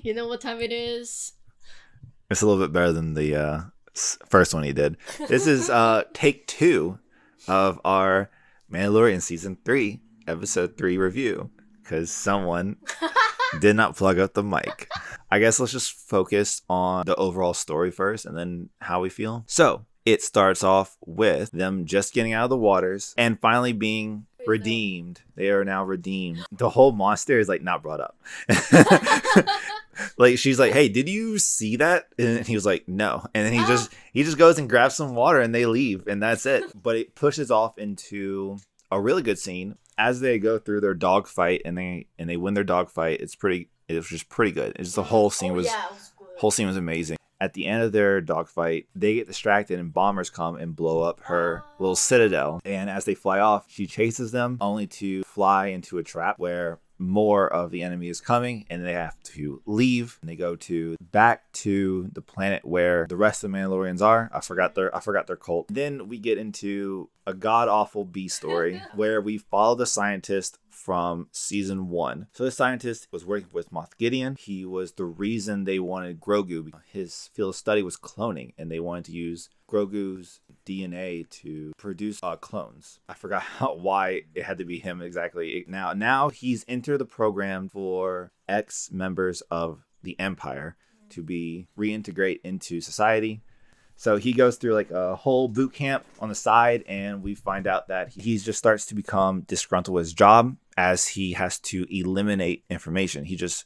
You know what time it is? It's a little bit better than the first one he did. This is take 2 of our Mandalorian season 3, episode 3 review, because someone did not plug up the mic. I guess let's just focus on the overall story first and then how we feel. So it starts off with them just getting out of the waters and finally being redeemed. They are now redeemed. The whole monster is like not brought up. Like she's like, "Hey, did you see that?" And he was like, "No." And then he just goes and grabs some water and they leave and that's it. But it pushes off into a really good scene as they go through their dogfight and they win their dogfight. It was just pretty good. It's just the whole scene was whole scene was amazing. At the end of their dogfight, they get distracted and bombers come and blow up her little citadel. And as they fly off, she chases them only to fly into a trap where more of the enemy is coming and they have to leave. And they go back to the planet where the rest of the Mandalorians are. I forgot their cult. Then we get into a god-awful B story where we follow the scientist from season 1. So this scientist was working with Moff Gideon. He was the reason they wanted Grogu. His field of study was cloning, and they wanted to use Grogu's DNA to produce clones. I forgot why it had to be him exactly. Now he's entered the program for ex-members of the Empire to be reintegrate into society. So he goes through like a whole boot camp on the side, and we find out that he just starts to become disgruntled with his job as he has to eliminate information. He just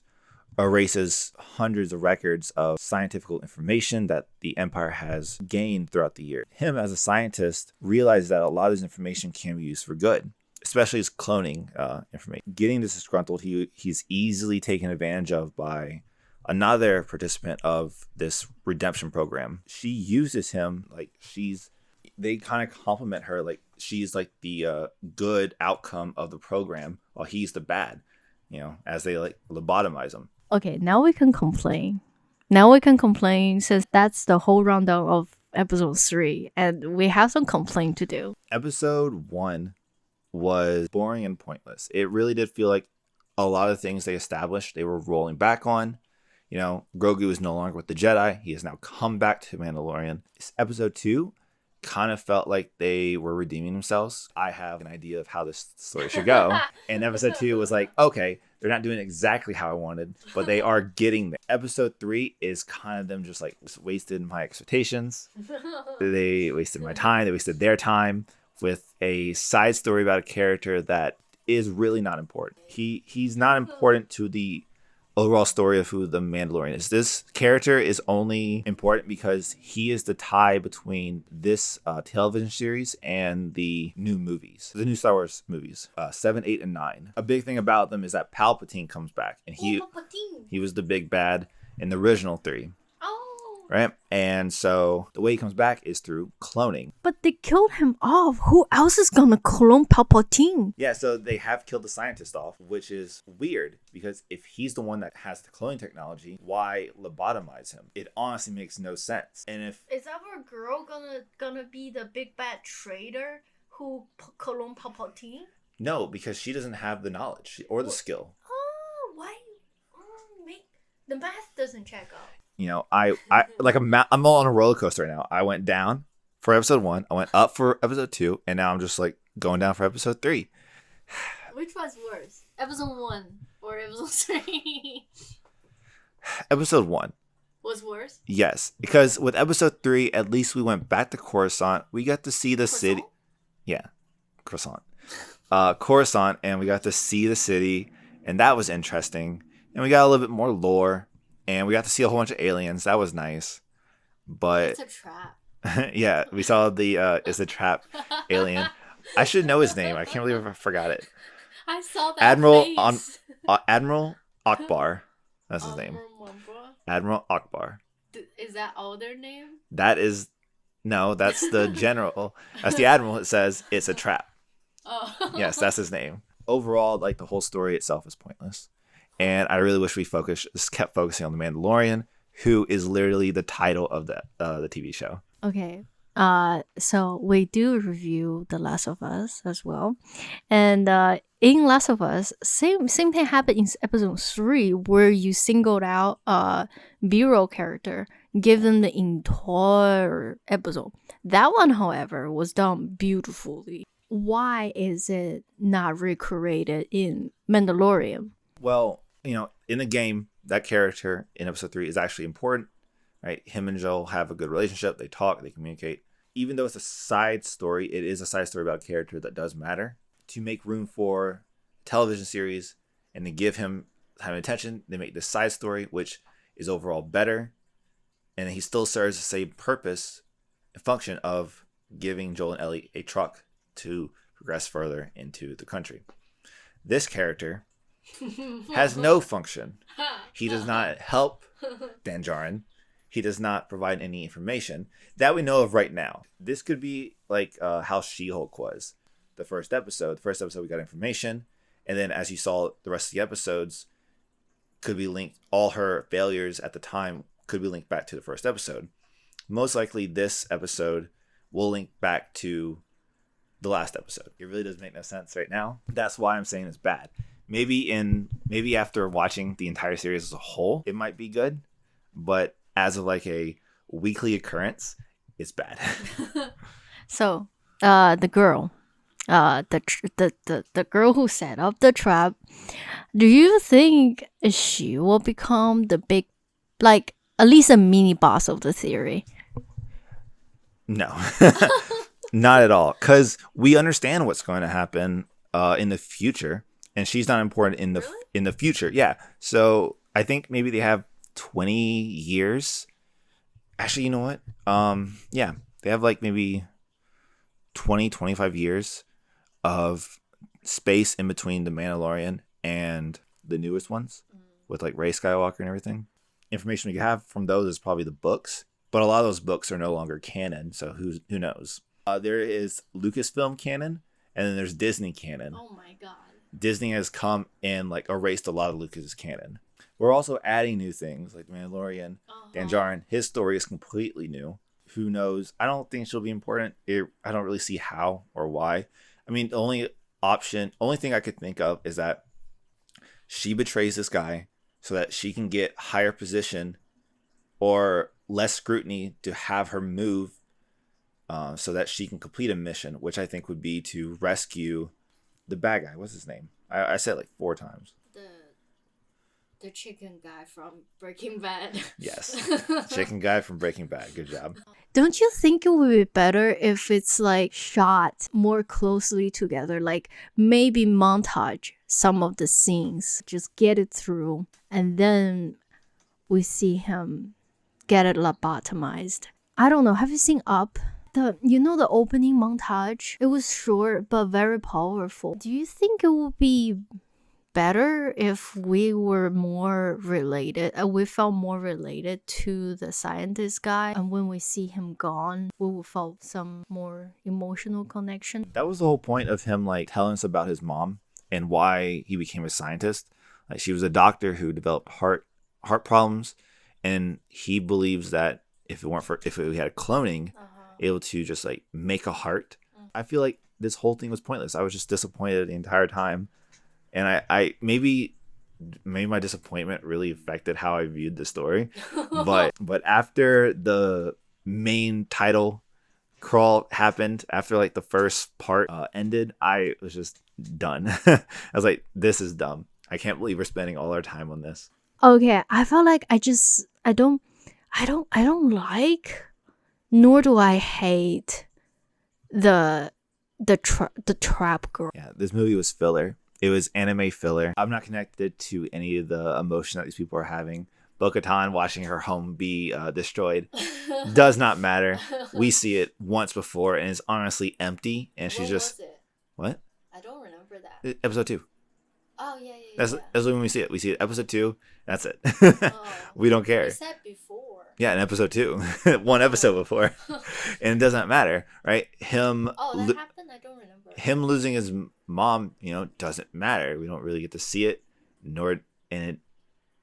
erases hundreds of records of scientific information that the Empire has gained throughout the year. Him as a scientist realized that a lot of this information can be used for good, especially his cloning information. Getting this disgruntled, he's easily taken advantage of by another participant of this redemption program. She uses him like they kind of compliment her like she's like the good outcome of the program while he's the bad, as they like lobotomize him. Okay, now we can complain. Since that's the whole rundown of episode 3 and we have some complaint to do. Episode 1 was boring and pointless. It really did feel like a lot of things they established they were rolling back on. Grogu is no longer with the Jedi. He has now come back to Mandalorian. Episode 2 kind of felt like they were redeeming themselves. I have an idea of how this story should go. And episode 2 was like, okay, they're not doing exactly how I wanted, but they are getting there. Episode 3 is kind of them just like wasted my expectations. They wasted my time. They wasted their time with a side story about a character that is really not important. He's not important to the overall story of who the Mandalorian is. This character is only important because he is the tie between this television series and the new movies, the new Star Wars movies, 7, 8, and 9. A big thing about them is that Palpatine comes back, and he was the big bad in the original 3. Right? And so the way he comes back is through cloning. But they killed him off. Who else is gonna clone Palpatine? Yeah, so they have killed the scientist off, which is weird because if he's the one that has the cloning technology, why lobotomize him? It honestly makes no sense. And if is our girl gonna be the big bad traitor who clone Palpatine? No, because she doesn't have the knowledge or the skill. Oh, why? The math doesn't check out. I'm on a roller coaster right now. I went down for episode 1, I went up for episode 2, and now I'm just like going down for episode 3. Which one's worse, episode 1 or episode 3? Episode 1 was worse. Yes, because with episode 3, at least we went back to Coruscant. We got to see the city. Yeah, Coruscant. Coruscant, and we got to see the city, and that was interesting. And we got a little bit more lore. And we got to see a whole bunch of aliens. That was nice. But it's a trap. Yeah, we saw the it's a trap alien. I should know his name. I can't believe I forgot it. I saw that Admiral Akbar. That's his name. Admiral Akbar. Is that all their name? That's the general. That's the admiral. It says it's a trap. Oh. Yes, that's his name. Overall, like the whole story itself is pointless. And I really wish we kept focusing on the Mandalorian, who is literally the title of the TV show. Okay. So we do review The Last of Us as well. And in Last of Us, same thing happened in episode 3, where you singled out a B-roll character, give them the entire episode. That one, however, was done beautifully. Why is it not recreated in Mandalorian? Well, in the game, that character in episode 3 is actually important, right? Him and Joel have a good relationship. They talk, they communicate. Even though it's a side story, it is a side story about a character that does matter. To make room for a television series and to give him time and attention, they make this side story, which is overall better. And he still serves the same purpose and function of giving Joel and Ellie a truck to progress further into the country. This character has no function. He does not help Din Djarin. He does not provide any information that we know of right now. This could be like how She-Hulk was. The first episode we got information, and then as you saw the rest of the episodes could be linked, all her failures at the time could be linked back to the first episode. Most likely this episode will link back to the last episode. It really doesn't make no sense right now. That's why I'm saying it's bad. Maybe after watching the entire series as a whole, it might be good, but as of like a weekly occurrence, it's bad. So, the girl, the girl who set up the trap, do you think she will become the big, like at least a mini boss of the theory? No, not at all. Because we understand what's going to happen in the future, and she's not important in the future. Yeah. So I think maybe they have 20 years. Actually, you know what? Yeah, they have like maybe 25 years of space in between the Mandalorian and the newest ones with like Rey Skywalker and everything. Information we can have from those is probably the books, but a lot of those books are no longer canon, so who knows? There is Lucasfilm canon, and then there's Disney canon. Oh my god. Disney has come and like erased a lot of Lucas's canon. We're also adding new things like the Mandalorian, Din Djarin. His story is completely new. Who knows? I don't think she'll be important. I don't really see how or why. I mean, the only thing I could think of is that she betrays this guy so that she can get higher position or less scrutiny to have her move so that she can complete a mission, which I think would be to rescue the bad guy. What's his name? I said it like 4 times. The chicken guy from Breaking Bad. Yes. Chicken guy from Breaking Bad. Good job. Don't you think it would be better if it's like shot more closely together, like maybe montage some of the scenes, just get it through, and then we see him get it lobotomized? I don't know. Have you seen Up? The opening montage? It was short but very powerful. Do you think it would be better if we were more related, we felt more related to the scientist guy, and when we see him gone, we will feel some more emotional connection? That was the whole point of him like telling us about his mom and why he became a scientist. Like, she was a doctor who developed heart problems, and he believes that if we had cloning, able to just like make a heart. I feel like this whole thing was pointless. I was just disappointed the entire time. And I maybe my disappointment really affected how I viewed the story. But after the main title crawl happened, after like the first part ended, I was just done. I was like, this is dumb. I can't believe we're spending all our time on this. Okay, I felt like I don't like, nor do I hate the trap girl. Yeah, this movie was filler. It was anime filler. I'm not connected to any of the emotion that these people are having. Bo-Katan watching her home be destroyed does not matter. We see it once before, and it's honestly empty. And she's just... Was it? What? I don't remember that. Episode 2. Oh, yeah. That's when we see it. We see it episode 2. That's it. Oh. We don't care. You said before. Yeah, in episode 2. One episode before. And it doesn't matter, right? Him... Oh, that happened? I don't remember. Him losing his mom, doesn't matter. We don't really get to see it,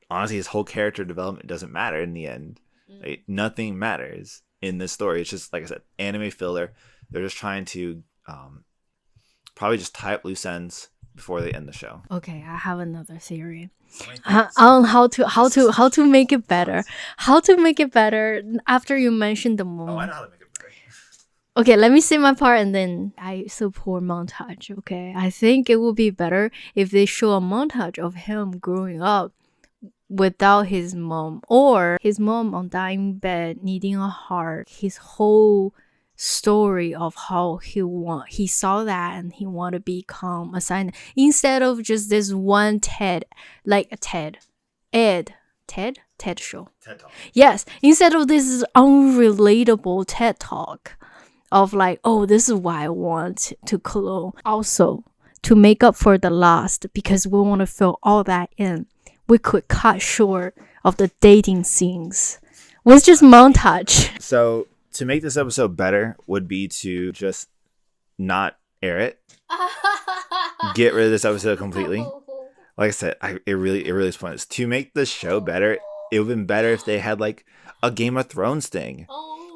honestly, his whole character development doesn't matter in the end. Like, nothing matters in this story. It's just, like I said, anime filler. They're just trying to probably just tie up loose ends, before they end the show. Okay, I have another theory on how to make it better. How to make it better after you mentioned the moon. Oh, I know how to make it better. Okay, let me say my part and then I support montage. Okay, I think it would be better if they show a montage of him growing up without his mom, or his mom on dying bed needing a heart. His whole story of how he saw that and he want to become a scientist, instead of just this one Ted show. TED Talk. Yes, instead of this unrelatable TED talk of like, oh, this is why I want to clone. Also, to make up for the lost, because we want to fill all that in, we could cut short of the dating scenes with just montage. So to make this episode better would be to just not air it. Get rid of this episode completely. Like I said, it really is pointless. To make this show better, it would have been better if they had like a Game of Thrones thing,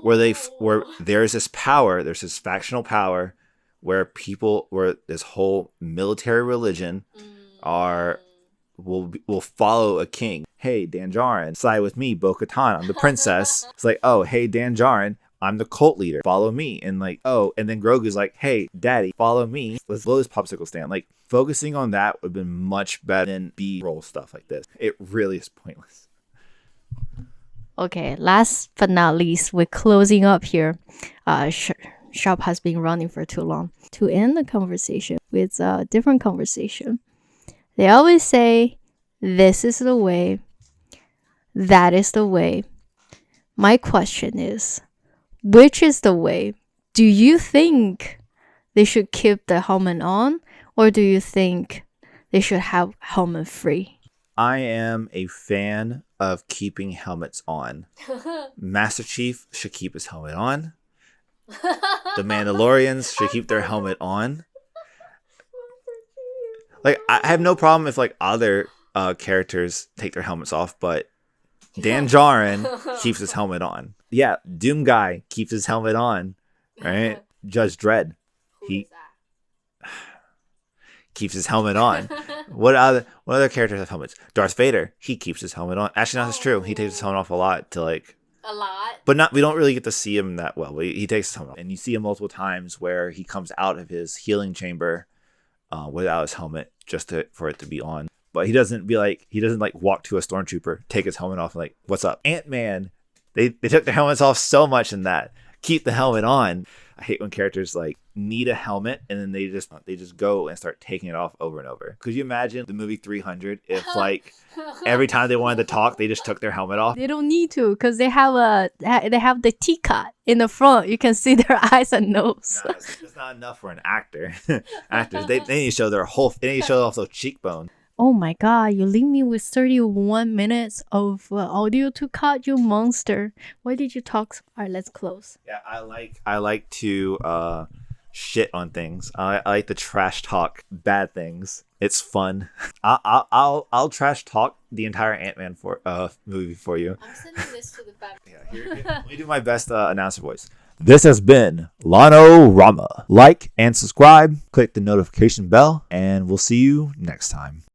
where there's this power, there's this factional power, where this whole military religion will follow a king. Hey, Dan Djarin, side with me, Bo-Katan, I'm the princess. It's like, oh, hey, Dan Djarin, I'm the cult leader, follow me. And like, oh, and then Grogu's like, hey, daddy, follow me, let's blow this popsicle stand. Like, focusing on that would have been much better than B-roll stuff like this. It really is pointless. Okay, last but not least, we're closing up here. Shop has been running for too long. To end the conversation with a different conversation, they always say, this is the way, that is the way. My question is, which is the way? Do you think they should keep the helmet on, or do you think they should have helmet free? I am a fan of keeping helmets on. Master Chief should keep his helmet on. The Mandalorians should keep their helmet on. Like, I have no problem if like other characters take their helmets off, but Dan Djarin keeps his helmet on. Yeah, Doom Guy keeps his helmet on, right? Judge Dredd, he keeps his helmet on. What other characters have helmets? Darth Vader, he keeps his helmet on. Actually, no, that's true. He takes his helmet off a lot to like. A lot. But we don't really get to see him that well. He takes his helmet off. And you see him multiple times where he comes out of his healing chamber without his helmet for it to be on. But he doesn't walk to a stormtrooper, take his helmet off, and like, what's up? Ant-Man, they took their helmets off so much in that. Keep the helmet on. I hate when characters like need a helmet and then they just go and start taking it off over and over. Could you imagine the movie 300 if like every time they wanted to talk they just took their helmet off? They don't need to, because they have the T-cut in the front. You can see their eyes and nose. No, it's not enough for an actor. Actors they need to show their whole. They need to show also cheekbone. Oh my god, you leave me with 31 minutes of audio to cut, you monster. Why did you talk? All right, let's close. Yeah, I like to shit on things. I like to trash talk bad things. It's fun. I'll trash talk the entire Ant-Man movie for you. I'm sending this to the back. Yeah, here, let me do my best announcer voice. This has been Lano Rama. Like and subscribe, click the notification bell, and we'll see you next time.